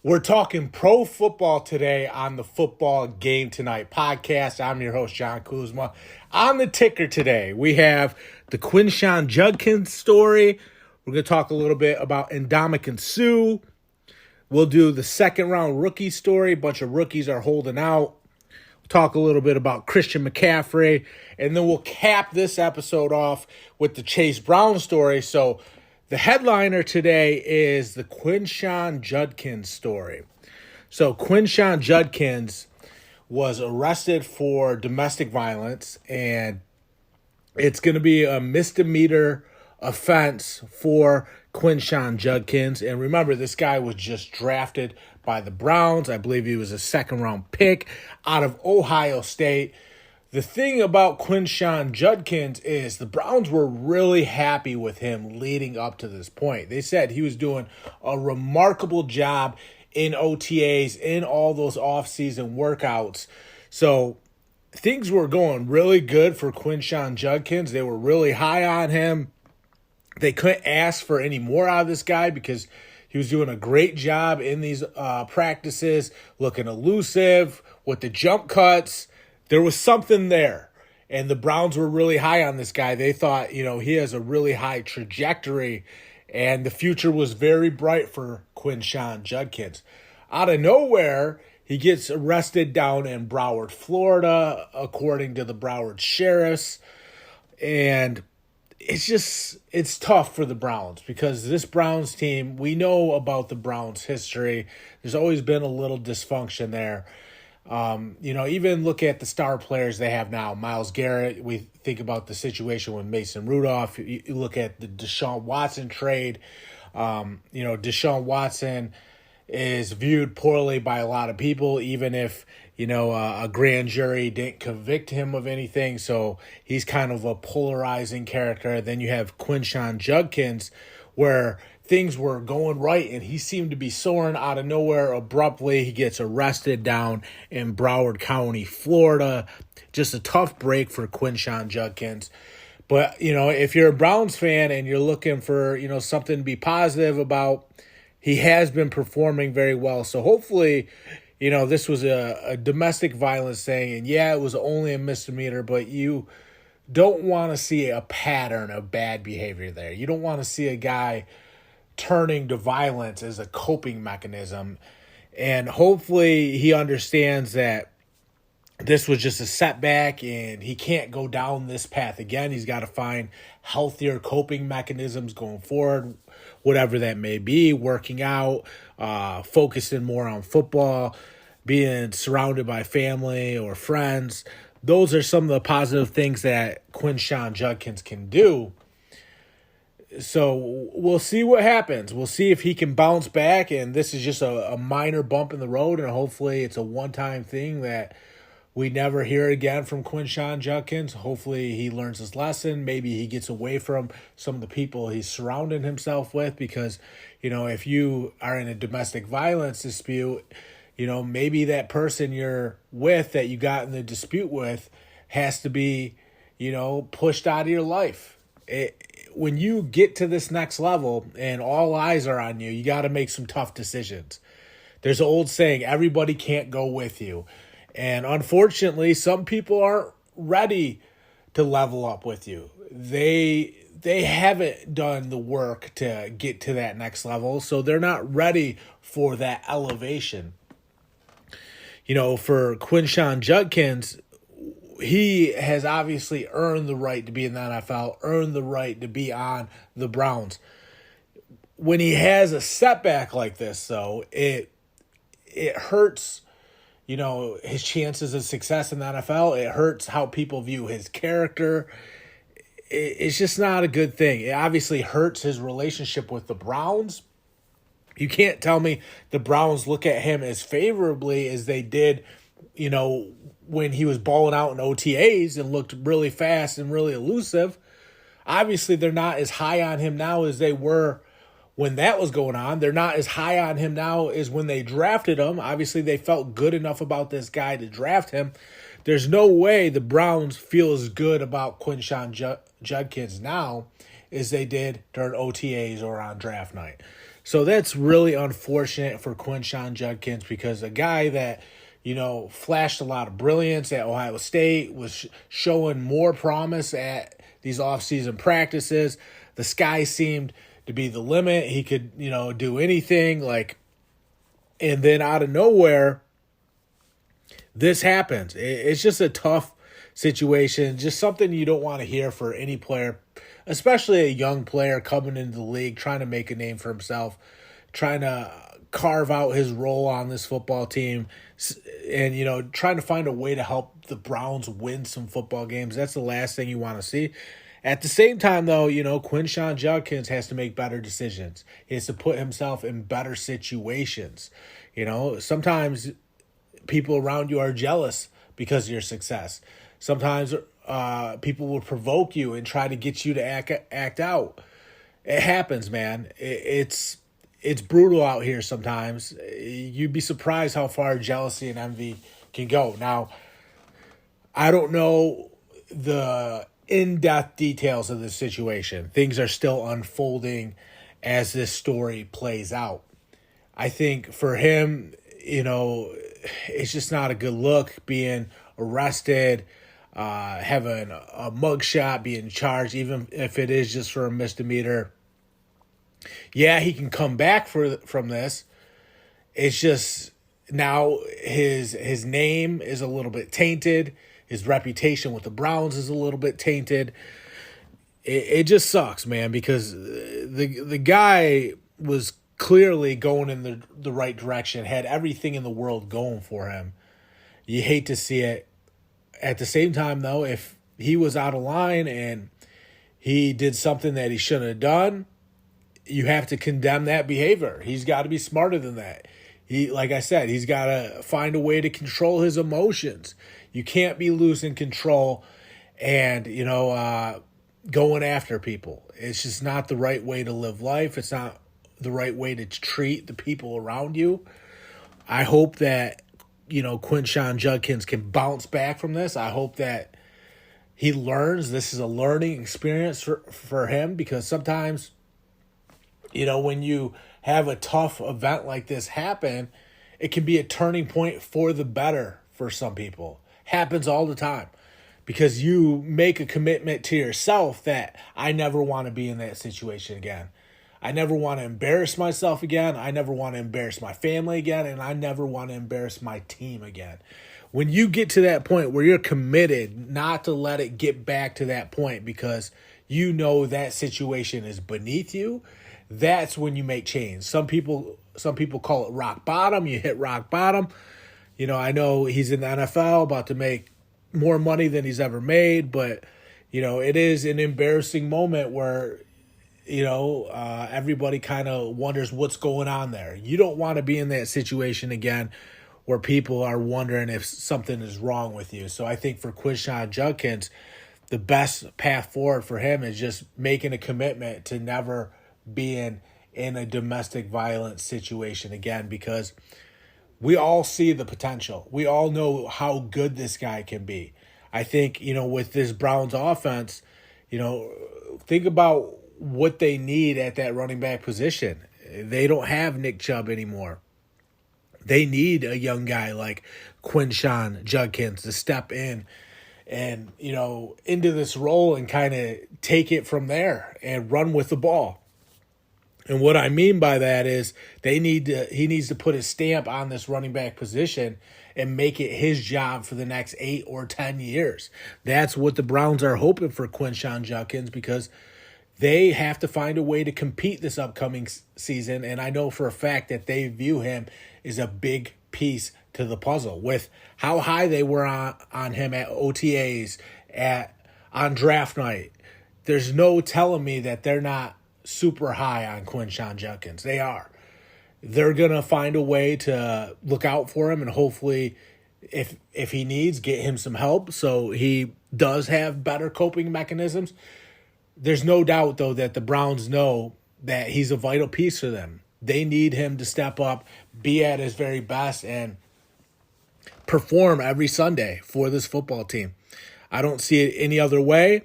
We're talking pro football today on the Football Game Tonight podcast. I'm your host, John Kuzma. On the ticker today, we have the Quinshon Judkins story. We're going to talk a little bit about Ndamukong Suh. We'll do the second round rookie story. A bunch of rookies are holding out. We'll talk a little bit about Christian McCaffrey. And then we'll cap this episode off with the Chase Brown story. So the headliner today is the Quinshon Judkins story. So Quinshon Judkins was arrested for domestic violence, and it's going to be a misdemeanor offense for Quinshon Judkins. And remember, this guy was just drafted by the Browns. I believe he was a second-round pick out of Ohio State. The thing about Quinshon Judkins is the Browns were really happy with him leading up to this point. They said he was doing a remarkable job in OTAs, in all those off-season workouts. So things were going really good for Quinshon Judkins. They were really high on him. They couldn't ask for any more out of this guy because he was doing a great job in these practices, looking elusive with the jump cuts. There was something there, and the Browns were really high on this guy. They thought, he has a really high trajectory, and the future was very bright for Quinshon Judkins. Out of nowhere, he gets arrested down in Broward, Florida, according to the Broward sheriffs, and it's tough for the Browns because this Browns team, we know about the Browns' history. There's always been a little dysfunction there. Even look at the star players they have now. Myles Garrett, we think about the situation with Mason Rudolph. You look at the Deshaun Watson trade. Deshaun Watson is viewed poorly by a lot of people, even if, a grand jury didn't convict him of anything. So he's kind of a polarizing character. Then you have Quinshon Judkins, where things were going right, and he seemed to be soaring out of nowhere. Abruptly, he gets arrested down in Broward County, Florida. Just a tough break for Quinshon Judkins. But, if you're a Browns fan and you're looking for, something to be positive about, he has been performing very well. So hopefully, this was a domestic violence thing, and yeah, it was only a misdemeanor, but you don't want to see a pattern of bad behavior there. You don't want to see a guy turning to violence as a coping mechanism. And hopefully he understands that this was just a setback and he can't go down this path again. He's got to find healthier coping mechanisms going forward, whatever that may be, working out, focusing more on football, being surrounded by family or friends. Those are some of the positive things that Quinshon Judkins can do. So we'll see what happens. We'll see if he can bounce back, and this is just a minor bump in the road, and hopefully it's a one-time thing that we never hear again from Quinshon Judkins. Hopefully he learns his lesson. Maybe he gets away from some of the people he's surrounding himself with because, if you are in a domestic violence dispute, maybe that person you're with that you got in the dispute with has to be, pushed out of your life. When you get to this next level and all eyes are on you, you got to make some tough decisions. There's an old saying, everybody can't go with you. And unfortunately, some people aren't ready to level up with you. They haven't done the work to get to that next level, so they're not ready for that elevation. For Quinshon Judkins, he has obviously earned the right to be in the NFL, earned the right to be on the Browns. When he has a setback like this, though, it hurts, his chances of success in the NFL. It hurts how people view his character. It's just not a good thing. It obviously hurts his relationship with the Browns. You can't tell me the Browns look at him as favorably as they did, when he was balling out in OTAs and looked really fast and really elusive. Obviously, they're not as high on him now as they were when that was going on. They're not as high on him now as when they drafted him. Obviously, they felt good enough about this guy to draft him. There's no way the Browns feel as good about Quinshon Judkins now as they did during OTAs or on draft night. So that's really unfortunate for Quinshon Judkins because a guy that, flashed a lot of brilliance at Ohio State, was showing more promise at these offseason practices. The sky seemed to be the limit. He could, do anything. And then out of nowhere, this happens. It's just a tough situation, just something you don't want to hear for any player, especially a young player coming into the league, trying to make a name for himself, trying to carve out his role on this football team, and, trying to find a way to help the Browns win some football games. That's the last thing you want to see. At the same time, though, Quinshon Judkins has to make better decisions. He has to put himself in better situations. Sometimes people around you are jealous because of your success. Sometimes people will provoke you and try to get you to act out. It happens, man. It's brutal out here sometimes. You'd be surprised how far jealousy and envy can go. Now, I don't know the in-depth details of the situation. Things are still unfolding as this story plays out. I think for him, it's just not a good look being arrested, having a mugshot, being charged, even if it is just for a misdemeanor. Yeah, he can come back from this. It's just now his name is a little bit tainted. His reputation with the Browns is a little bit tainted. It just sucks, man, because the guy was clearly going in the right direction, had everything in the world going for him. You hate to see it. At the same time, though, if he was out of line and he did something that he shouldn't have done, you have to condemn that behavior. He's got to be smarter than that. Like I said, he's got to find a way to control his emotions. You can't be losing control and, going after people. It's just not the right way to live life. It's not the right way to treat the people around you. I hope that, Quinshon Judkins can bounce back from this. I hope that he learns. This is a learning experience for him because sometimes, when you have a tough event like this happen, it can be a turning point for the better for some people. Happens all the time because you make a commitment to yourself that I never want to be in that situation again. I never want to embarrass myself again. I never want to embarrass my family again. And I never want to embarrass my team again. When you get to that point where you're committed not to let it get back to that point because that situation is beneath you, that's when you make change. Some people call it rock bottom. You hit rock bottom. I know he's in the NFL about to make more money than he's ever made, but, it is an embarrassing moment where, everybody kind of wonders what's going on there. You don't want to be in that situation again where people are wondering if something is wrong with you. So I think for Quinshon Judkins, the best path forward for him is just making a commitment to never being in a domestic violence situation again, because we all see the potential. We all know how good this guy can be. I think, with this Browns offense, think about what they need at that running back position. They don't have Nick Chubb anymore. They need a young guy like Quinshon Judkins to step in and, into this role and kind of take it from there and run with the ball. And what I mean by that is he needs to put his stamp on this running back position and make it his job for the next 8 or 10 years. That's what the Browns are hoping for Quinshon Judkins, because they have to find a way to compete this upcoming season. And I know for a fact that they view him as a big piece to the puzzle with how high they were on him at OTAs, on draft night. There's no telling me that they're not super high on Quinshon Judkins. They are. They're going to find a way to look out for him and hopefully, if he needs, get him some help so he does have better coping mechanisms. There's no doubt, though, that the Browns know that he's a vital piece for them. They need him to step up, be at his very best, and perform every Sunday for this football team. I don't see it any other way.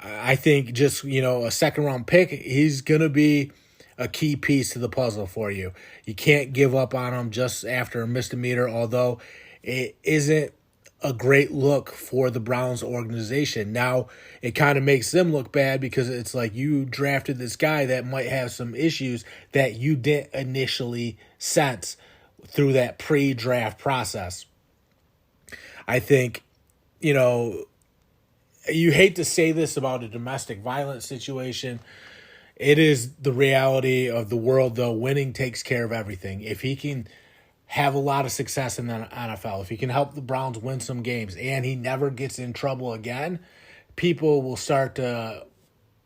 I think just, a second-round pick, he's going to be a key piece to the puzzle for you. You can't give up on him just after a misdemeanor, although it isn't a great look for the Browns organization. Now, it kind of makes them look bad because it's like you drafted this guy that might have some issues that you didn't initially sense through that pre-draft process. I think, you hate to say this about a domestic violence situation. It is the reality of the world, though. Winning takes care of everything. If he can have a lot of success in the NFL, if he can help the Browns win some games, and he never gets in trouble again, people will start to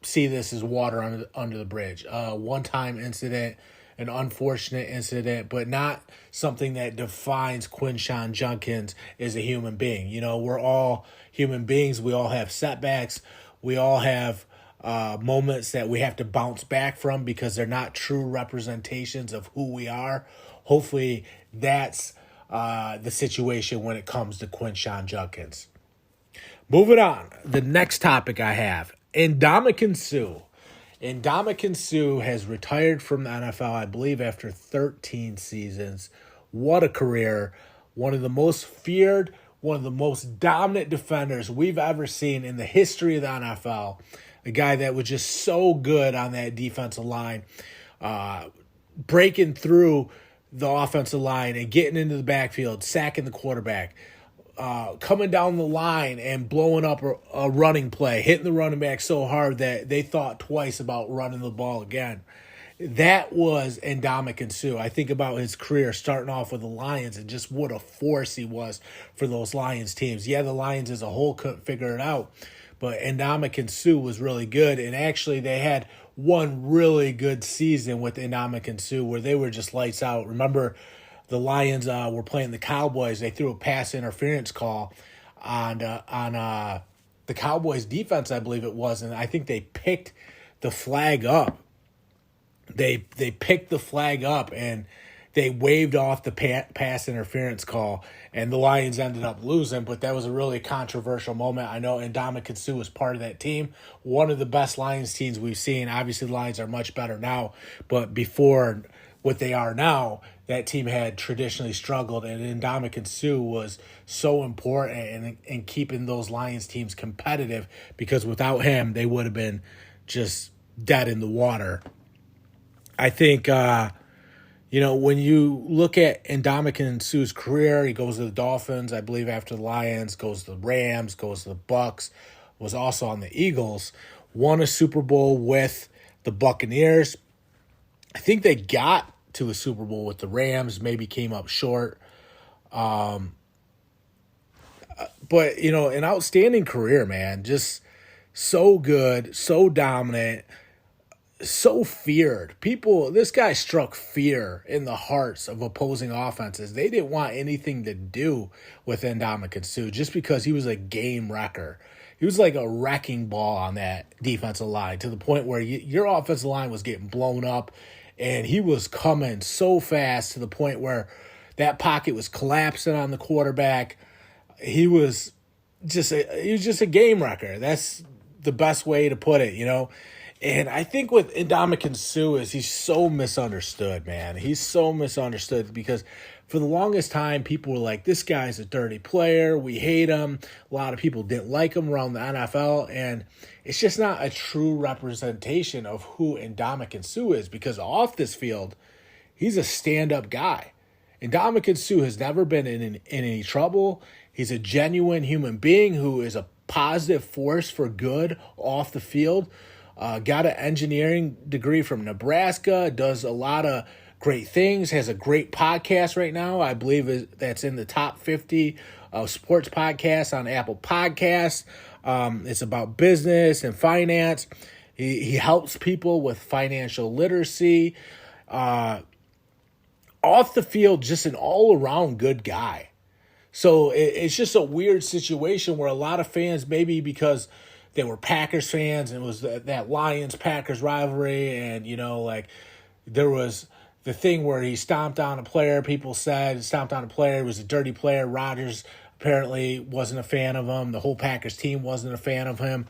see this as water under the bridge. One-time incident, an unfortunate incident, but not something that defines Quinshon Judkins as a human being. We're all human beings. We all have setbacks. We all have moments that we have to bounce back from because they're not true representations of who we are. Hopefully that's the situation when it comes to Quinshon Judkins. Moving on, the next topic I have, Ndamukong Suh. Ndamukong Suh has retired from the NFL, I believe, after 13 seasons. What a career. One of the most feared, one of the most dominant defenders we've ever seen in the history of the NFL. A guy that was just so good on that defensive line, breaking through the offensive line and getting into the backfield, sacking the quarterback, coming down the line and blowing up a running play, hitting the running back so hard that they thought twice about running the ball again. That was Ndamukong Suh. I think about his career starting off with the Lions and just what a force he was for those Lions teams. Yeah, the Lions as a whole couldn't figure it out, but Ndamukong Suh was really good. And actually, they had one really good season with Ndamukong Suh where they were just lights out. Remember, the Lions were playing the Cowboys. They threw a pass interference call on the Cowboys defense, I believe it was, and I think they picked the flag up. They picked the flag up and they waved off the pass interference call, and the Lions ended up losing. But that was a really controversial moment. I know Ndamukong Suh was part of that team. One of the best Lions teams we've seen. Obviously, the Lions are much better now, but before what they are now, that team had traditionally struggled, and Ndamukong Suh was so important in keeping those Lions teams competitive because without him, they would have been just dead in the water. I think, when you look at Ndamukong Suh's career, he goes to the Dolphins, I believe after the Lions, goes to the Rams, goes to the Bucks, was also on the Eagles, won a Super Bowl with the Buccaneers. I think they got to a Super Bowl with the Rams, maybe came up short. But, an outstanding career, man. Just so good, so dominant, so feared. This guy struck fear in the hearts of opposing offenses. They didn't want anything to do with Ndamukong Suh just because he was a game wrecker. He was like a wrecking ball on that defensive line to the point where your offensive line was getting blown up. And he was coming so fast to the point where that pocket was collapsing on the quarterback. He was just a game wrecker. That's the best way to put it, And I think with Ndamukong Suh is he's so misunderstood, man. He's so misunderstood because for the longest time, people were like, this guy's a dirty player. We hate him. A lot of people didn't like him around the NFL. And it's just not a true representation of who Ndamukong Suh is because off this field, he's a stand-up guy. Ndamukong Suh has never been in any trouble. He's a genuine human being who is a positive force for good off the field. Got an engineering degree from Nebraska, does a lot of great things, has a great podcast right now. I believe that's in the top 50 sports podcasts on Apple Podcasts. It's about business and finance. He helps people with financial literacy. Off the field, just an all-around good guy. So it's just a weird situation where a lot of fans, maybe because they were Packers fans and it was that Lions-Packers rivalry, and, there was the thing where he stomped on a player. People said he stomped on a player. He was a dirty player. Rodgers apparently wasn't a fan of him. The whole Packers team wasn't a fan of him.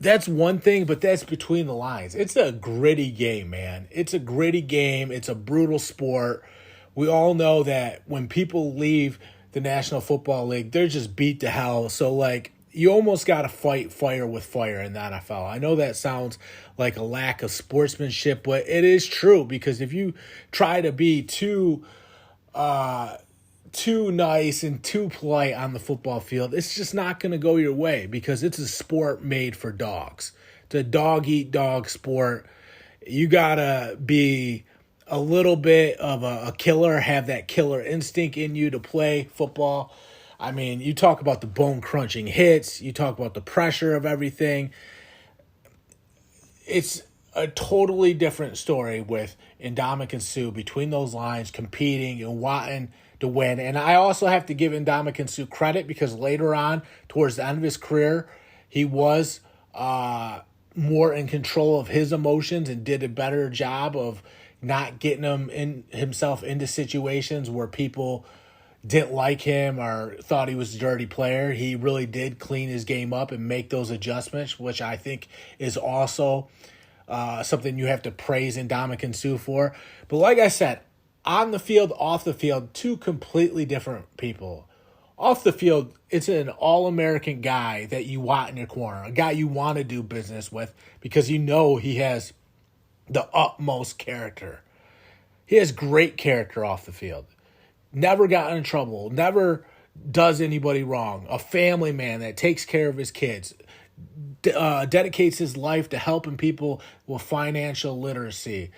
that's one thing, but that's between the lines. It's a gritty game, man. It's a gritty game. It's a brutal sport. We all know that when people leave the National Football League, they're just beat to hell. So, like, you almost got to fight fire with fire in the NFL. I know that sounds like a lack of sportsmanship, but it is true, because if you try to be too nice and too polite on the football field, it's just not going to go your way, because it's a sport made for dogs. It's a dog-eat-dog sport. You got to be a little bit of a killer, have that killer instinct in you to play football. I mean, you talk about the bone-crunching hits. You talk about the pressure of everything. It's a totally different story with Ndamukong Suh between those lines, competing and wanting to win. And I also have to give Ndamukong Suh credit, because later on, towards the end of his career, he was more in control of his emotions and did a better job of not getting himself into situations where people didn't like him or thought he was a dirty player. He really did clean his game up and make those adjustments, which I think is also something you have to praise Ndamukong Suh for. But like I said, on the field, off the field, two completely different people. Off the field, it's an all-American guy that you want in your corner, a guy you want to do business with, because you know he has the utmost character. He has great character off the field. Never got in trouble, never does anybody wrong. A family man that takes care of his kids, dedicates his life to helping people with financial literacy.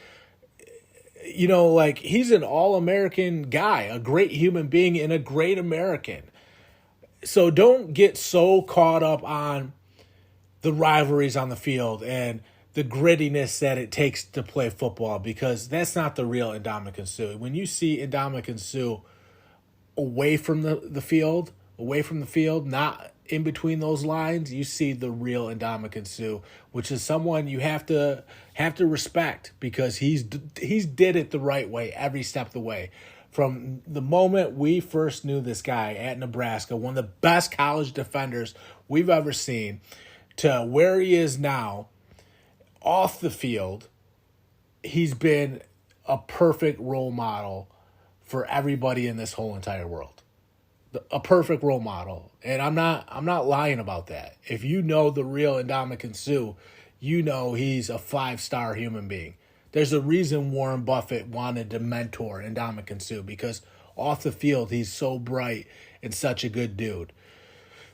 You know, like, he's an all-American guy, a great human being and a great American. So don't get so caught up on the rivalries on the field and the grittiness that it takes to play football, because that's not the real Ndamukong Suh. When you see Ndamukong Suh away from the field, not in between those lines, you see the real Ndamukong Suh, which is someone you have to respect, because he's did it the right way every step of the way. From the moment we first knew this guy at Nebraska, one of the best college defenders we've ever seen, to where he is now, off the field, he's been a perfect role model for everybody in this whole entire world. A perfect role model. And I'm not lying about that. If you know the real Ndamukong Suh, you know he's a 5-star human being. There's a reason Warren Buffett wanted to mentor Ndamukong Suh, because off the field, he's so bright and such a good dude.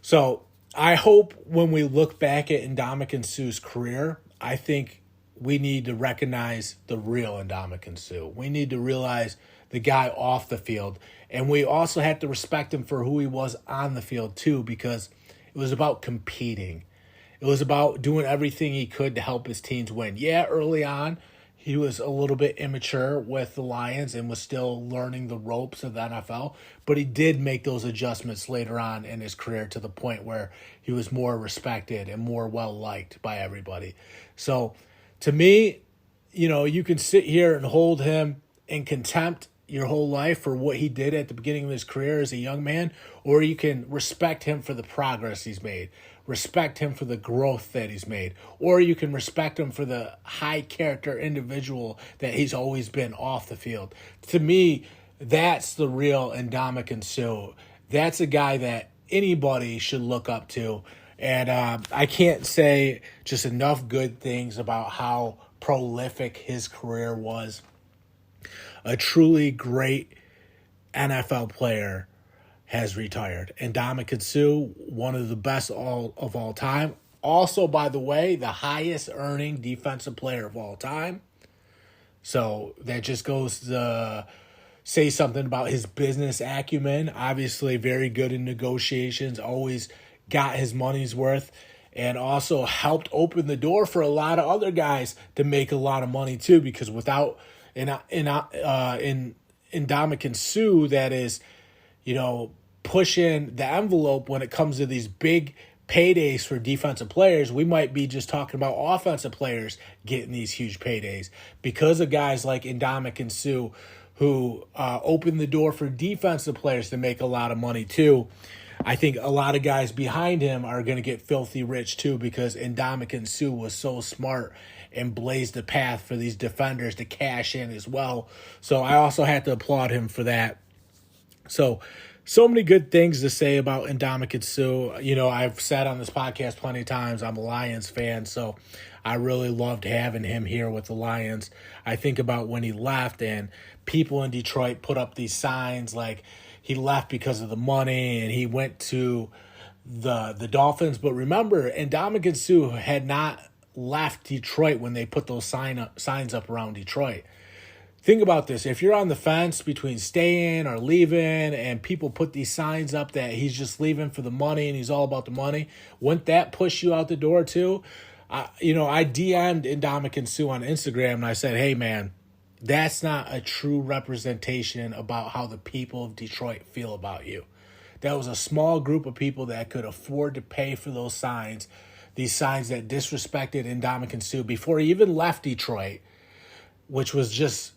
So I hope when we look back at Ndamukong Suh's career, I think we need to recognize the real Ndamukong Suh. We need to realize the guy off the field. And we also have to respect him for who he was on the field too, because it was about competing. It was about doing everything he could to help his teams win. Yeah, early on, he was a little bit immature with the Lions and was still learning the ropes of the NFL, but he did make those adjustments later on in his career to the point where he was more respected and more well-liked by everybody. So to me, you know, you can sit here and hold him in contempt your whole life for what he did at the beginning of his career as a young man, or you can respect him for the progress he's made, respect him for the growth that he's made, or you can respect him for the high character individual that he's always been off the field. To me, that's the real Ndamukong Suh. That's a guy that anybody should look up to. And I can't say just enough good things about how prolific his career was. A truly great NFL player has retired. And Ndamukong Suh, one of the best of all time. Also, by the way, the highest earning defensive player of all time. So that just goes to say something about his business acumen. Obviously, very good in negotiations, always got his money's worth, and also helped open the door for a lot of other guys to make a lot of money too, because without in Ndamukong Suh, that is, you know, pushing the envelope when it comes to these big paydays for defensive players, we might be just talking about offensive players getting these huge paydays because of guys like Ndamukong Suh who opened the door for defensive players to make a lot of money too. I think a lot of guys behind him are going to get filthy rich too, because Ndamukong Suh was so smart and blazed the path for these defenders to cash in as well. So I also had to applaud him for that. So many good things to say about Ndamukong Suh. You know, I've said on this podcast plenty of times, I'm a Lions fan, so I really loved having him here with the Lions. I think about when he left and people in Detroit put up these signs like he left because of the money and he went to the Dolphins. But remember, Ndamukong Suh had not left Detroit when they put those signs up around Detroit. Think about this. If you're on the fence between staying or leaving and people put these signs up that he's just leaving for the money and he's all about the money, wouldn't that push you out the door too? I DM'd Ndamukong Suh on Instagram and I said, hey, man, that's not a true representation about how the people of Detroit feel about you. That was a small group of people that could afford to pay for those signs, these signs that disrespected Ndamukong Suh before he even left Detroit, which was just,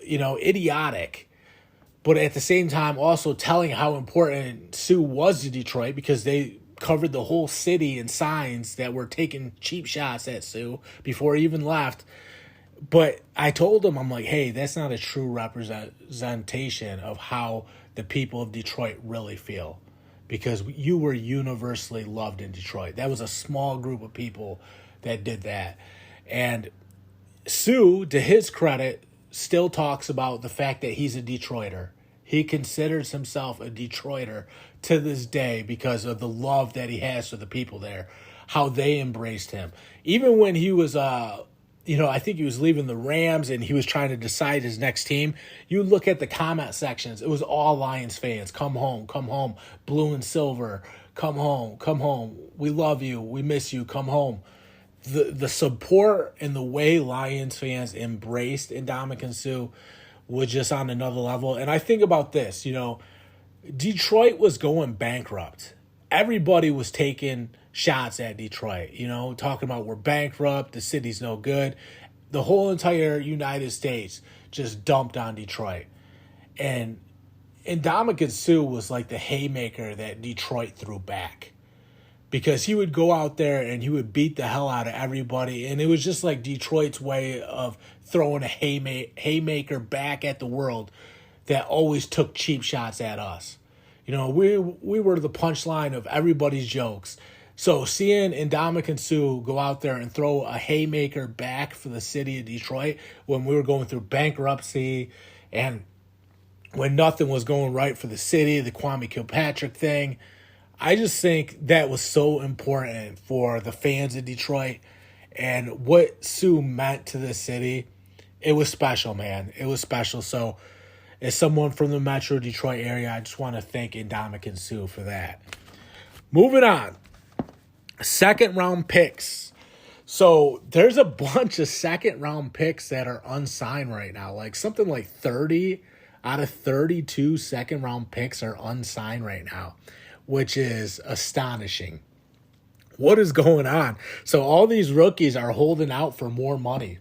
idiotic. But at the same time, also telling how important Suh was to Detroit because they covered the whole city in signs that were taking cheap shots at Suh before he even left. But I told him, I'm like, hey, that's not a true representation of how the people of Detroit really feel, because you were universally loved in Detroit. That was a small group of people that did that. And Suh, to his credit, still talks about the fact that he's a Detroiter. He considers himself a Detroiter to this day because of the love that he has for the people there, how they embraced him. Even when he was, I think he was leaving the Rams and he was trying to decide his next team, you look at the comment sections, it was all Lions fans. Come home, blue and silver, come home, we love you, we miss you, come home. The support and the way Lions fans embraced Ndamukong Suh was just on another level. And I think about this, Detroit was going bankrupt. Everybody was taking shots at Detroit, talking about we're bankrupt, the city's no good. The whole entire United States just dumped on Detroit. And Ndamukong Suh was like the haymaker that Detroit threw back, because he would go out there and he would beat the hell out of everybody. And it was just like Detroit's way of throwing a haymaker back at the world that always took cheap shots at us. We were the punchline of everybody's jokes. So seeing Ndamukong Suh go out there and throw a haymaker back for the city of Detroit when we were going through bankruptcy and when nothing was going right for the city, the Kwame Kilpatrick thing, I just think that was so important for the fans of Detroit and what Suh meant to the city. It was special, man. It was special. So as someone from the Metro Detroit area, I just want to thank Ndamukong Suh for that. Moving on. Second round picks. So there's a bunch of second round picks that are unsigned right now. Like something like 30 out of 32 second round picks are unsigned right now, which is astonishing. What is going on? So all these rookies are holding out for more money.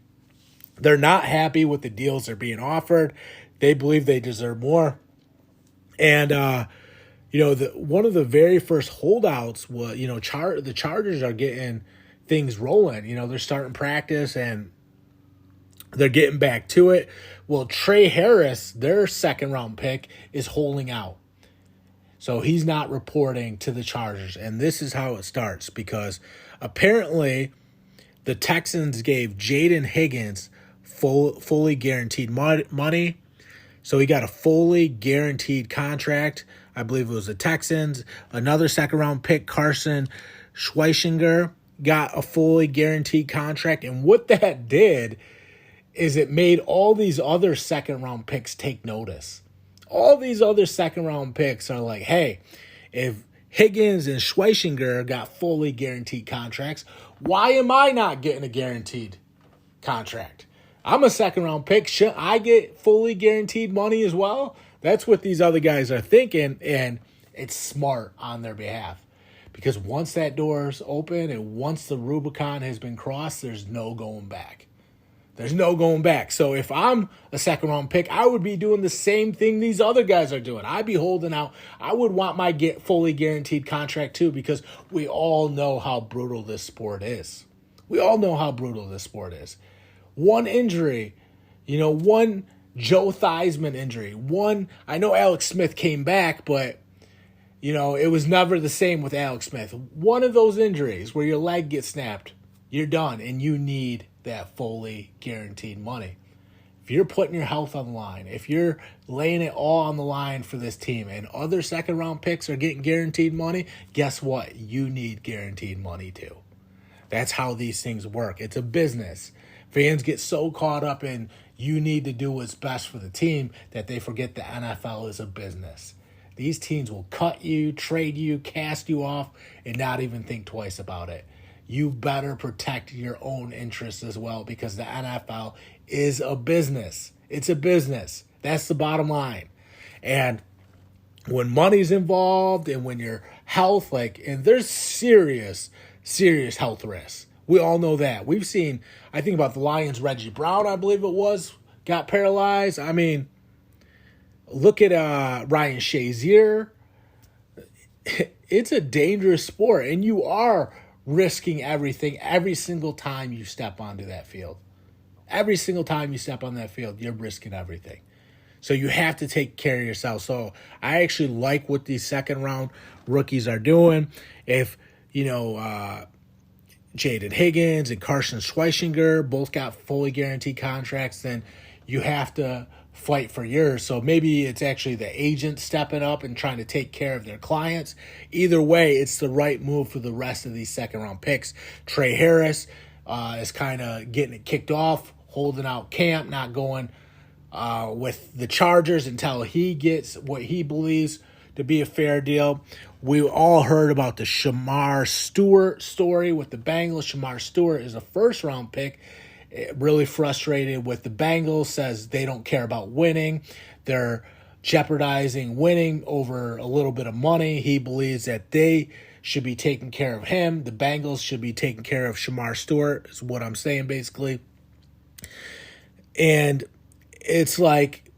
They're not happy with the deals they're being offered. They believe they deserve more. And, one of the very first holdouts was, the Chargers are getting things rolling. They're starting practice and they're getting back to it. Well, Trey Harris, their second round pick, is holding out. So he's not reporting to the Chargers. And this is how it starts, because apparently the Texans gave Jaden Higgins fully guaranteed money. So he got a fully guaranteed contract. I believe it was the Texans. Another second round pick, Carson Schweichinger, got a fully guaranteed contract. And what that did is it made all these other second round picks take notice. All these other second round picks are like, hey, if Higgins and Schweichinger got fully guaranteed contracts, why am I not getting a guaranteed contract? I'm a second round pick. Should I get fully guaranteed money as well? That's what these other guys are thinking, and it's smart on their behalf. Because once that door is open and once the Rubicon has been crossed, there's no going back. There's no going back. So if I'm a second round pick, I would be doing the same thing these other guys are doing. I'd be holding out. I would want my fully guaranteed contract too, because we all know how brutal this sport is. We all know how brutal this sport is. One injury, one Joe Theismann injury. I know Alex Smith came back, but it was never the same with Alex Smith. One of those injuries where your leg gets snapped, you're done, and you need that fully guaranteed money. If you're putting your health on the line, if you're laying it all on the line for this team, and other second round picks are getting guaranteed money, guess what? You need guaranteed money too. That's how these things work. It's a business. Fans get so caught up in you need to do what's best for the team that they forget the NFL is a business. These teams will cut you, trade you, cast you off, and not even think twice about it. You better protect your own interests as well, because the NFL is a business. It's a business. That's the bottom line. And when money's involved and when your health, and there's serious health risks. We all know that. We've seen, I think about the Lions, Reggie Brown, I believe it was, got paralyzed. I mean, look at Ryan Shazier. It's a dangerous sport, and you are risking everything every single time you step onto that field. Every single time you step on that field, you're risking everything. So you have to take care of yourself. So I actually like what these second round rookies are doing. If, Jaden Higgins and Carson Schweizinger both got fully guaranteed contracts, then you have to fight for yours. So maybe it's actually the agent stepping up and trying to take care of their clients. Either way, it's the right move for the rest of these second round picks. Trey Harris is kind of getting it kicked off, holding out camp, not going with the Chargers until he gets what he believes to be a fair deal. We all heard about the Shamar Stewart story with the Bengals. Shamar Stewart is a first-round pick. Really frustrated with the Bengals, says they don't care about winning. They're jeopardizing winning over a little bit of money. He believes that they should be taking care of him. The Bengals should be taking care of Shamar Stewart, is what I'm saying basically. And it's like,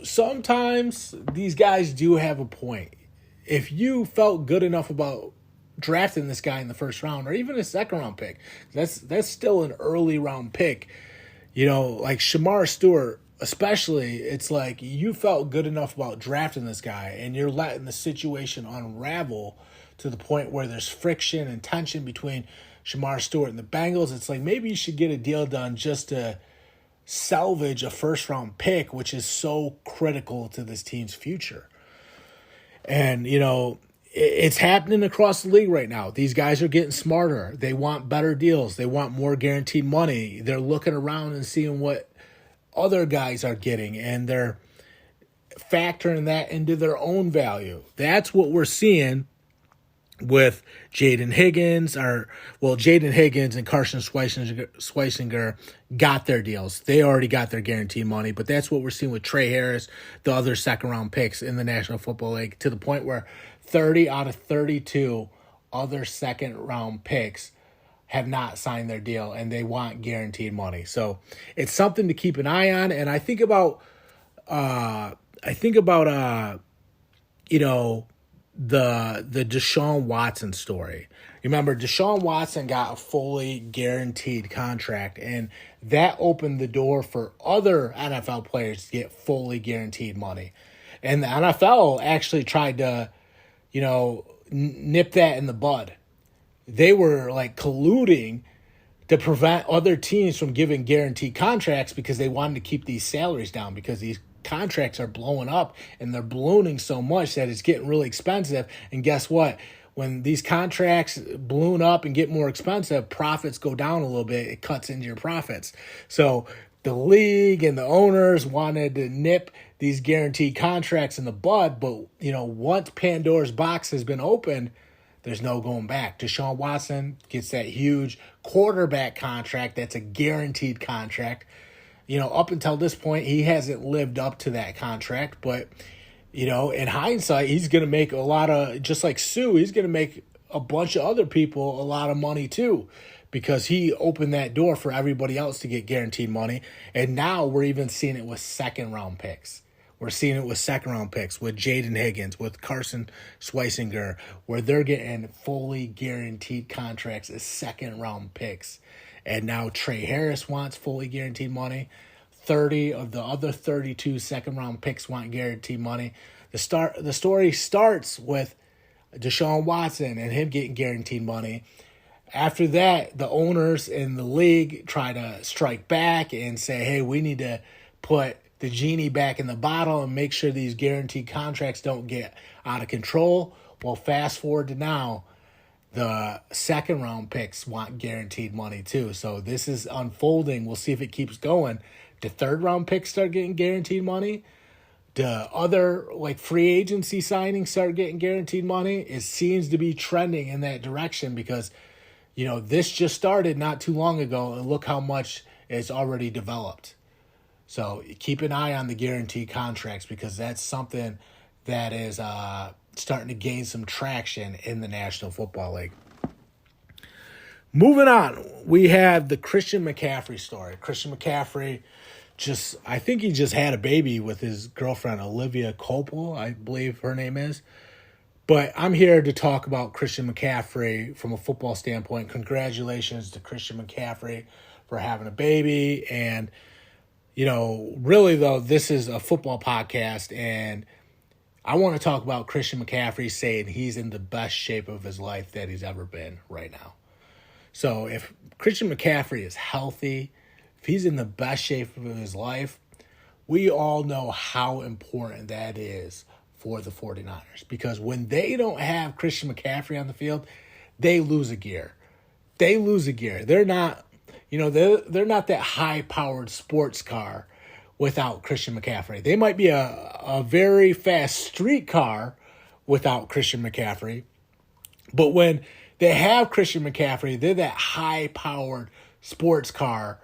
sometimes these guys do have a point. If you felt good enough about drafting this guy in the first round, or even a second round pick, that's still an early round pick, like Shamar Stewart especially, it's like you felt good enough about drafting this guy and you're letting the situation unravel to the point where there's friction and tension between Shamar Stewart and the Bengals. It's like maybe you should get a deal done just to salvage a first round pick, which is so critical to this team's future. And, it's happening across the league right now. These guys are getting smarter. They want better deals. They want more guaranteed money. They're looking around and seeing what other guys are getting, and they're factoring that into their own value. That's what we're seeing with Jaden Higgins and Carson Schweizinger got their deals. They already got their guaranteed money, but that's what we're seeing with Trey Harris, the other second-round picks in the National Football League, to the point where 30 out of 32 other second-round picks have not signed their deal, and they want guaranteed money. So it's something to keep an eye on. And I think about the Deshaun Watson story. Remember, Deshaun Watson got a fully guaranteed contract, and that opened the door for other NFL players to get fully guaranteed money. And the NFL actually tried to, nip that in the bud. They were colluding to prevent other teams from giving guaranteed contracts because they wanted to keep these salaries down, because these contracts are blowing up and they're ballooning so much that it's getting really expensive. And guess what? When these contracts balloon up and get more expensive, profits go down a little bit. It cuts into your profits. So the league and the owners wanted to nip these guaranteed contracts in the bud. But, once Pandora's box has been opened, there's no going back. Deshaun Watson gets that huge quarterback contract. That's a guaranteed contract. Up until this point, he hasn't lived up to that contract. But, in hindsight, he's going to make a lot of, just like Sue, he's going to make a bunch of other people a lot of money too, because he opened that door for everybody else to get guaranteed money. And now we're even seeing it with second-round picks. We're seeing it with second-round picks, with Jaden Higgins, with Carson Schweisinger, where they're getting fully guaranteed contracts as second-round picks. And now Trey Harris wants fully guaranteed money. 30 of the other 32 second-round picks want guaranteed money. The story starts with Deshaun Watson and him getting guaranteed money. After that, the owners in the league try to strike back and say, hey, we need to put the genie back in the bottle and make sure these guaranteed contracts don't get out of control. Well, fast forward to now, the second-round picks want guaranteed money too. So this is unfolding. We'll see if it keeps going. The third-round picks start getting guaranteed money. The other free agency signings start getting guaranteed money. It seems to be trending in that direction because, this just started not too long ago, and look how much it's already developed. So keep an eye on the guaranteed contracts because that's something that is starting to gain some traction in the National Football League. Moving on, we have the Christian McCaffrey story. Christian McCaffrey I think he just had a baby with his girlfriend, Olivia Copel, I believe her name is. But I'm here to talk about Christian McCaffrey from a football standpoint. Congratulations to Christian McCaffrey for having a baby. And, really, though, this is a football podcast, and I want to talk about Christian McCaffrey saying he's in the best shape of his life that he's ever been right now. So if Christian McCaffrey is healthy, if he's in the best shape of his life, we all know how important that is for the 49ers. Because when they don't have Christian McCaffrey on the field, they lose a gear. They're not, they're not that high-powered sports car without Christian McCaffrey. They might be a very fast street car without Christian McCaffrey. But when they have Christian McCaffrey, they're that high-powered sports car,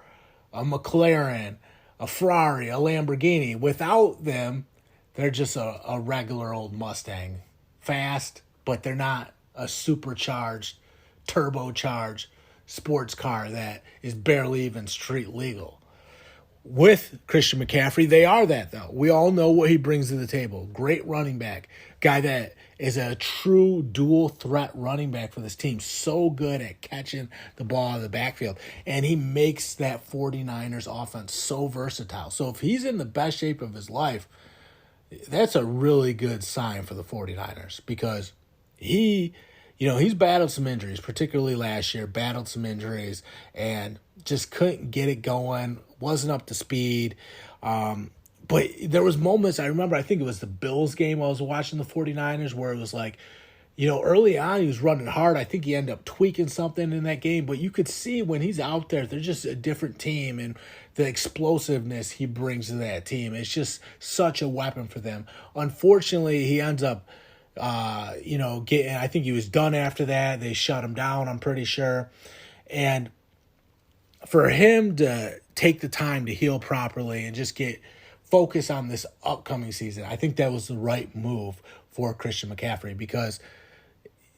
a McLaren, a Ferrari, a Lamborghini. Without them, they're just a regular old Mustang. Fast, but they're not a supercharged, turbocharged sports car that is barely even street legal. With Christian McCaffrey, they are that, though. We all know what he brings to the table. Great running back. Guy that is a true dual threat running back for this team. So good at catching the ball out of the backfield. And he makes that 49ers offense so versatile. So if he's in the best shape of his life, that's a really good sign for the 49ers because he's battled some injuries, particularly last year, and just couldn't get it going, wasn't up to speed. But there was moments, I remember, I think it was the Bills game I was watching the 49ers where it was early on he was running hard. I think he ended up tweaking something in that game. But you could see when he's out there, they're just a different team. And the explosiveness he brings to that team, it's just such a weapon for them. Unfortunately, he ends up, getting, I think he was done after that. They shut him down, I'm pretty sure. And for him to take the time to heal properly and just focus on this upcoming season, I think that was the right move for Christian McCaffrey because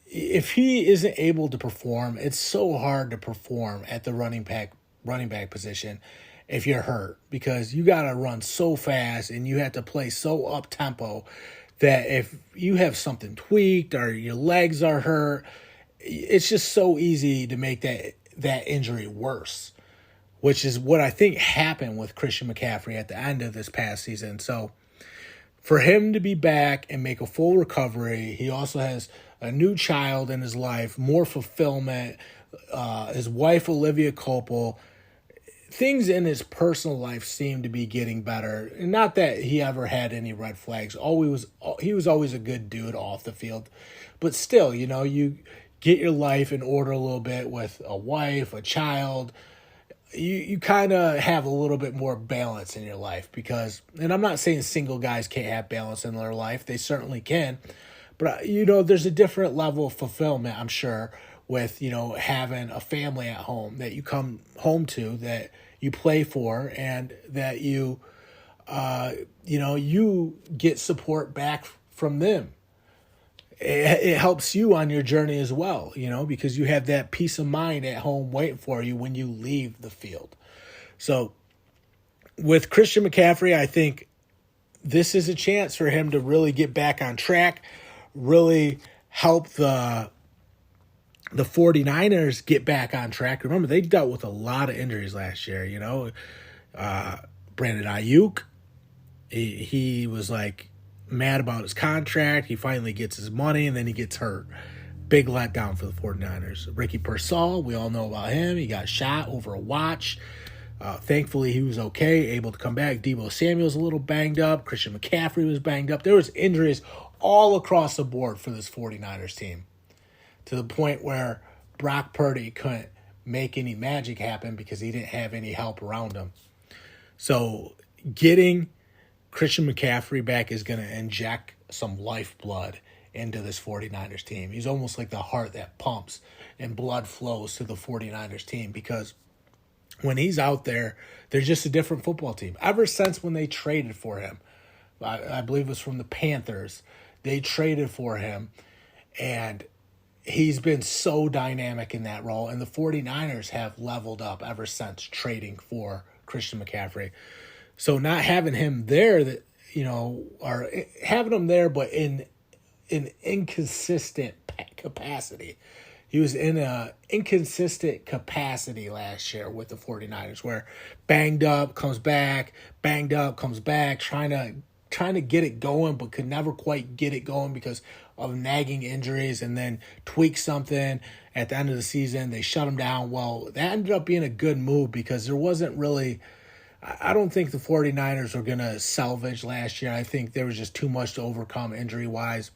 if he isn't able to perform, it's so hard to perform at the running back position if you're hurt because you got to run so fast and you have to play so up-tempo that if you have something tweaked or your legs are hurt, it's just so easy to make that injury worse, which is what I think happened with Christian McCaffrey at the end of this past season. So for him to be back and make a full recovery, he also has a new child in his life, more fulfillment, his wife, Olivia Copel. Things in his personal life seem to be getting better. And not that he ever had any red flags. He was always a good dude off the field. But still, you get your life in order a little bit with a wife, a child. You kind of have a little bit more balance in your life because, and I'm not saying single guys can't have balance in their life. They certainly can. But, there's a different level of fulfillment, I'm sure, with, having a family at home that you come home to, that you play for, and that you get support back from them. it helps you on your journey as well, because you have that peace of mind at home waiting for you when you leave the field. So with Christian McCaffrey, I think this is a chance for him to really get back on track, really help the 49ers get back on track. Remember, they dealt with a lot of injuries last year, Brandon Ayuk, he was like mad about his contract. He finally gets his money, and then he gets hurt. Big letdown for the 49ers. Ricky Pearsall, we all know about him. He got shot over a watch. Thankfully, he was okay, able to come back. Deebo Samuel's a little banged up. Christian McCaffrey was banged up. There was injuries all across the board for this 49ers team, to the point where Brock Purdy couldn't make any magic happen because he didn't have any help around him. So getting Christian McCaffrey back is going to inject some lifeblood into this 49ers team. He's almost like the heart that pumps and blood flows to the 49ers team, because when he's out there, they're just a different football team. Ever since when they traded for him, I believe it was from the Panthers, they traded for him, and he's been so dynamic in that role, and the 49ers have leveled up ever since trading for Christian McCaffrey. So not having him there, or having him there, but in an inconsistent capacity. He was in an inconsistent capacity last year with the 49ers, where banged up, comes back, banged up, comes back, trying to get it going, but could never quite get it going because of nagging injuries, and then tweak something at the end of the season. They shut him down. Well, that ended up being a good move, because there wasn't really, I don't think the 49ers were going to salvage last year. I think there was just too much to overcome injury-wise.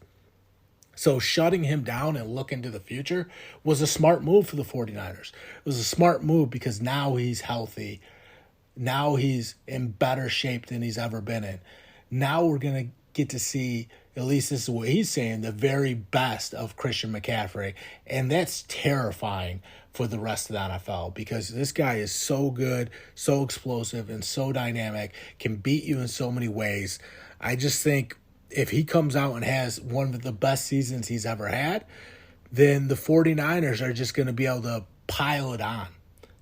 So shutting him down and looking to the future was a smart move for the 49ers. It was a smart move because now he's healthy. Now he's in better shape than he's ever been in. Now we're going to get to see, at least this is what he's saying, the very best of Christian McCaffrey. And that's terrifying for the rest of the NFL, because this guy is so good, so explosive, and so dynamic, can beat you in so many ways. I just think if he comes out and has one of the best seasons he's ever had, then the 49ers are just going to be able to pile it on.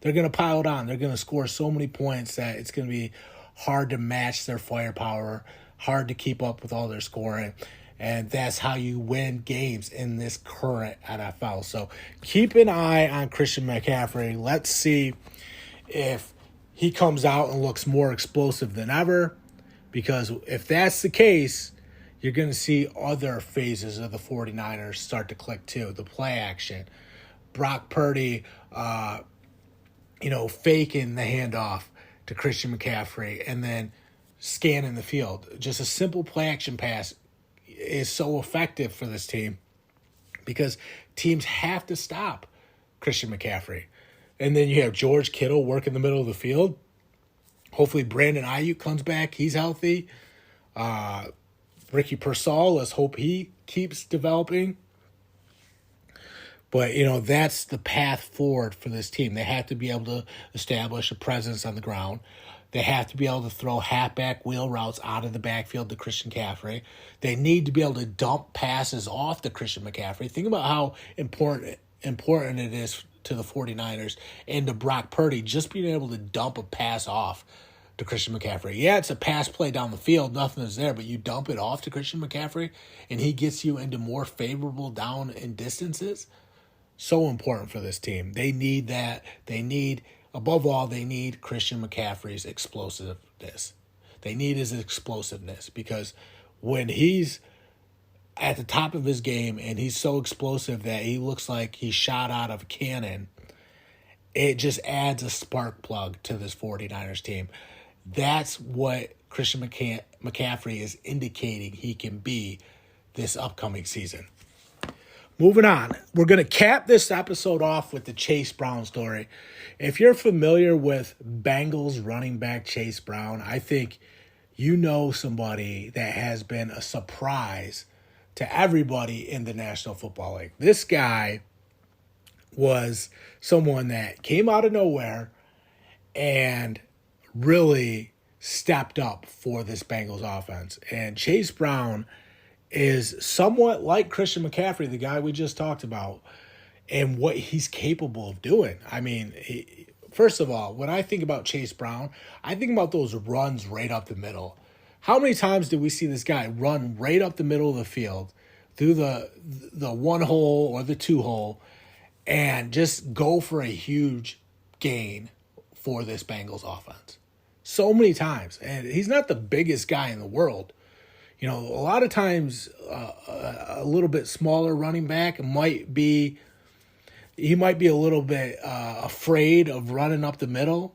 They're going to pile it on. They're going to score so many points that it's going to be hard to match their firepower, hard to keep up with all their scoring. And that's how you win games in this current NFL. So keep an eye on Christian McCaffrey. Let's see if he comes out and looks more explosive than ever, because if that's the case, you're going to see other phases of the 49ers start to click too. The play action, Brock Purdy, faking the handoff to Christian McCaffrey and then scanning the field. Just a simple play action pass is so effective for this team, because teams have to stop Christian McCaffrey. And then you have George Kittle work in the middle of the field. Hopefully Brandon Ayuk comes back. He's healthy. Ricky Pearsall, let's hope he keeps developing. But, that's the path forward for this team. They have to be able to establish a presence on the ground. They have to be able to throw halfback wheel routes out of the backfield to Christian McCaffrey. They need to be able to dump passes off to Christian McCaffrey. Think about how important it is to the 49ers and to Brock Purdy, just being able to dump a pass off to Christian McCaffrey. Yeah, it's a pass play down the field. Nothing is there, but you dump it off to Christian McCaffrey, and he gets you into more favorable down and distances. So important for this team. They need that. Above all, they need Christian McCaffrey's explosiveness. They need his explosiveness, because when he's at the top of his game and he's so explosive that he looks like he's shot out of a cannon, it just adds a spark plug to this 49ers team. That's what Christian McCaffrey is indicating he can be this upcoming season. Moving on, we're going to cap this episode off with the Chase Brown story. If you're familiar with Bengals running back Chase Brown, I think you know somebody that has been a surprise to everybody in the National Football League. This guy was someone that came out of nowhere and really stepped up for this Bengals offense. And Chase Brown is somewhat like Christian McCaffrey, the guy we just talked about, and what he's capable of doing. I mean, first of all, when I think about Chase Brown, I think about those runs right up the middle. How many times did we see this guy run right up the middle of the field through the one hole or the two hole and just go for a huge gain for this Bengals offense? So many times. And he's not the biggest guy in the world. You know, a lot of times a little bit smaller running back might be a little bit afraid of running up the middle.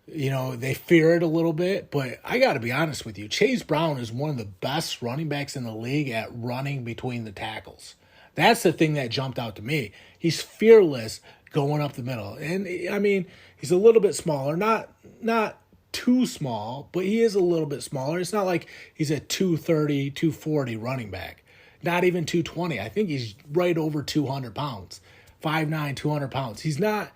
You know, they fear it a little bit. But I got to be honest with you, Chase Brown is one of the best running backs in the league at running between the tackles. That's the thing that jumped out to me. He's fearless going up the middle. And, I mean, he's a little bit smaller, not too small, but he is a little bit smaller. It's not like he's a 230, 240 running back. Not even 220. I think he's right over 200 pounds. 5'9", 200 pounds. He's not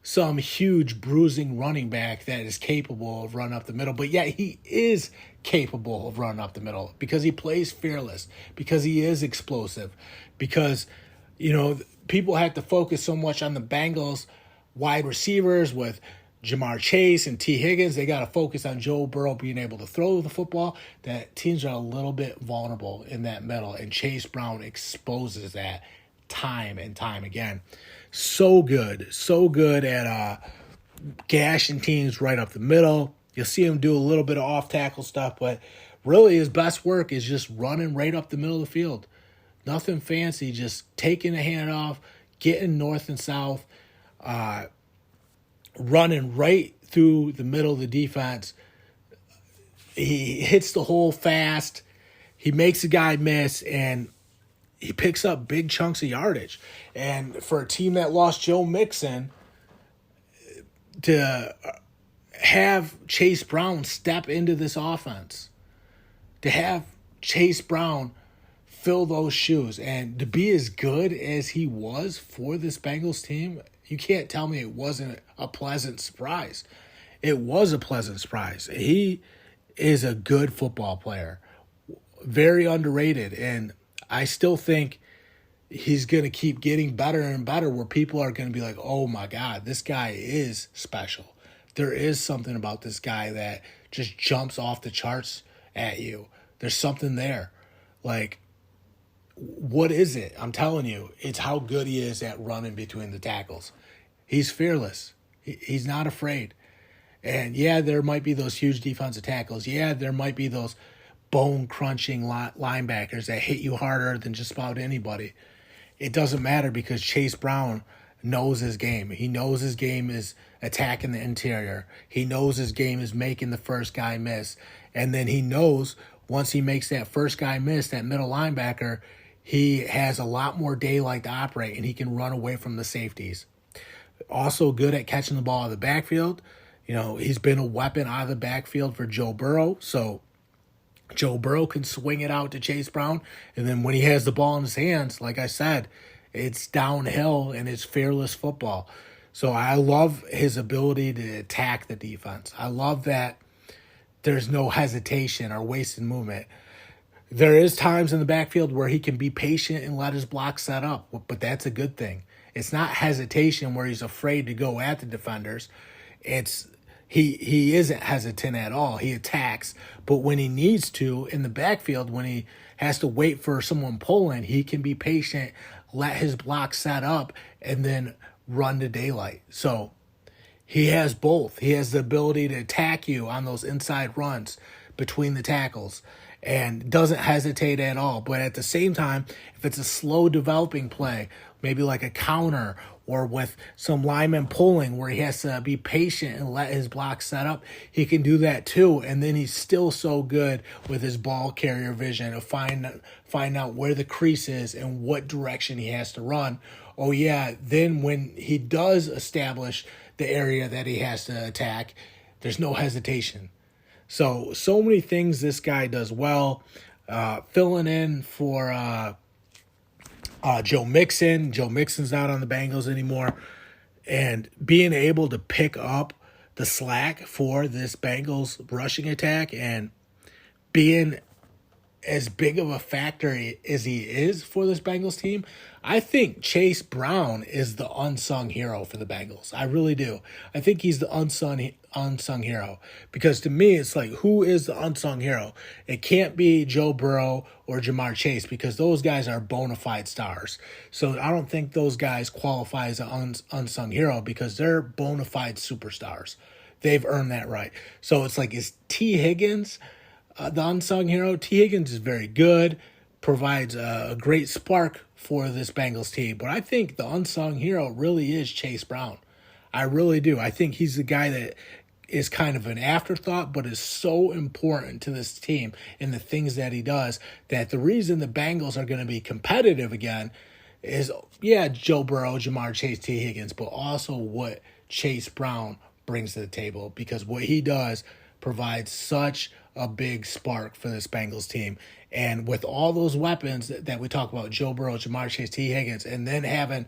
some huge bruising running back that is capable of running up the middle, but yet he is capable of running up the middle because he plays fearless, because he is explosive, because, you know, people have to focus so much on the Bengals wide receivers with Jamar Chase and T. Higgins. They got to focus on Joe Burrow being able to throw the football. That teams are a little bit vulnerable in that middle, and Chase Brown exposes that time and time again. So good at gashing teams right up the middle. You'll see him do a little bit of off-tackle stuff, but really his best work is just running right up the middle of the field. Nothing fancy, just taking a handoff, getting north and south, running right through the middle of the defense. He hits the hole fast. He makes a guy miss, and he picks up big chunks of yardage. And for a team that lost Joe Mixon, to have Chase Brown step into this offense, to have Chase Brown fill those shoes, and to be as good as he was for this Bengals team, you can't tell me it wasn't a pleasant surprise. It was a pleasant surprise. He is a good football player, very underrated, and I still think he's going to keep getting better and better, where people are going to be like, oh my God, this guy is special. There is something about this guy that just jumps off the charts at you. There's something there. Like, what is it? I'm telling you, it's how good he is at running between the tackles. He's fearless. He's not afraid. And yeah, there might be those huge defensive tackles. Yeah, there might be those bone-crunching linebackers that hit you harder than just about anybody. It doesn't matter, because Chase Brown knows his game. He knows his game is attacking the interior. He knows his game is making the first guy miss. And then he knows once he makes that first guy miss, that middle linebacker, he has a lot more daylight to operate, and he can run away from the safeties. Also good at catching the ball out of the backfield. You know, he's been a weapon out of the backfield for Joe Burrow. So Joe Burrow can swing it out to Chase Brown, and then when he has the ball in his hands, like I said, it's downhill and it's fearless football. So I love his ability to attack the defense. I love that there's no hesitation or wasted movement. There is times in the backfield where he can be patient and let his block set up, but that's a good thing. It's not hesitation where he's afraid to go at the defenders. It's He isn't hesitant at all. He attacks. But when he needs to, in the backfield, when he has to wait for someone pulling, he can be patient, let his block set up, and then run to daylight. So he has both. He has the ability to attack you on those inside runs between the tackles and doesn't hesitate at all. But at the same time, if it's a slow developing play, maybe like a counter or with some lineman pulling where he has to be patient and let his block set up, he can do that too. And then he's still so good with his ball carrier vision to find out where the crease is and what direction he has to run. Oh yeah, then when he does establish the area that he has to attack, there's no hesitation. So many things this guy does well. Filling in for Joe Mixon. Joe Mixon's not on the Bengals anymore. And being able to pick up the slack for this Bengals rushing attack and being as big of a factor as he is for this Bengals team, I think Chase Brown is the unsung hero for the Bengals. I really do. I think he's the unsung hero, because to me it's like, who is the unsung hero? It can't be Joe Burrow or Jamar Chase, because those guys are bona fide stars. So I don't think those guys qualify as an unsung hero, because they're bona fide superstars. They've earned that right. So it's like, is T. Higgins the unsung hero? T. Higgins is very good, provides a great spark for this Bengals team. But I think the unsung hero really is Chase Brown. I really do. I think he's the guy that is kind of an afterthought, but is so important to this team and the things that he does, that the reason the Bengals are going to be competitive again is, yeah, Joe Burrow, Jamar Chase, T. Higgins, but also what Chase Brown brings to the table, because what he does provides such a big spark for this Bengals team. And with all those weapons that we talk about, Joe Burrow, Jamar Chase, T. Higgins, and then having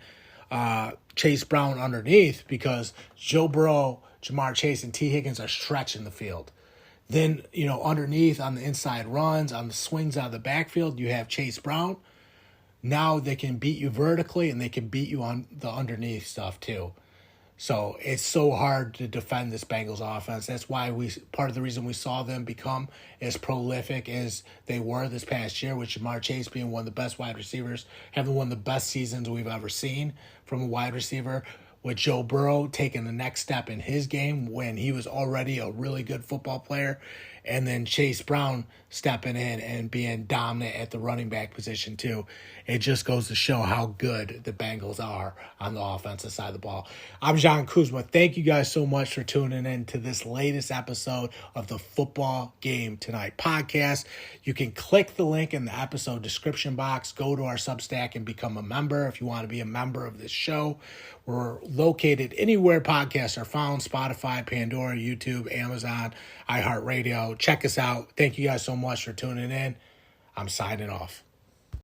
Chase Brown underneath, because Joe Burrow, Jamar Chase, and T. Higgins are stretching the field. Then, underneath on the inside runs, on the swings out of the backfield, you have Chase Brown. Now they can beat you vertically, and they can beat you on the underneath stuff too. So it's so hard to defend this Bengals offense. That's why part of the reason we saw them become as prolific as they were this past year, with Jamar Chase being one of the best wide receivers, having one of the best seasons we've ever seen from a wide receiver, with Joe Burrow taking the next step in his game when he was already a really good football player, and then Chase Brown stepping in and being dominant at the running back position too. It just goes to show how good the Bengals are on the offensive side of the ball. I'm John Kuzma. Thank you guys so much for tuning in to this latest episode of the Football Game Tonight podcast. You can click the link in the episode description box, go to our Substack and become a member if you want to be a member of this show. We're located anywhere podcasts are found: Spotify, Pandora, YouTube, Amazon, iHeartRadio. Check us out. Thank you guys so much for tuning in. I'm signing off.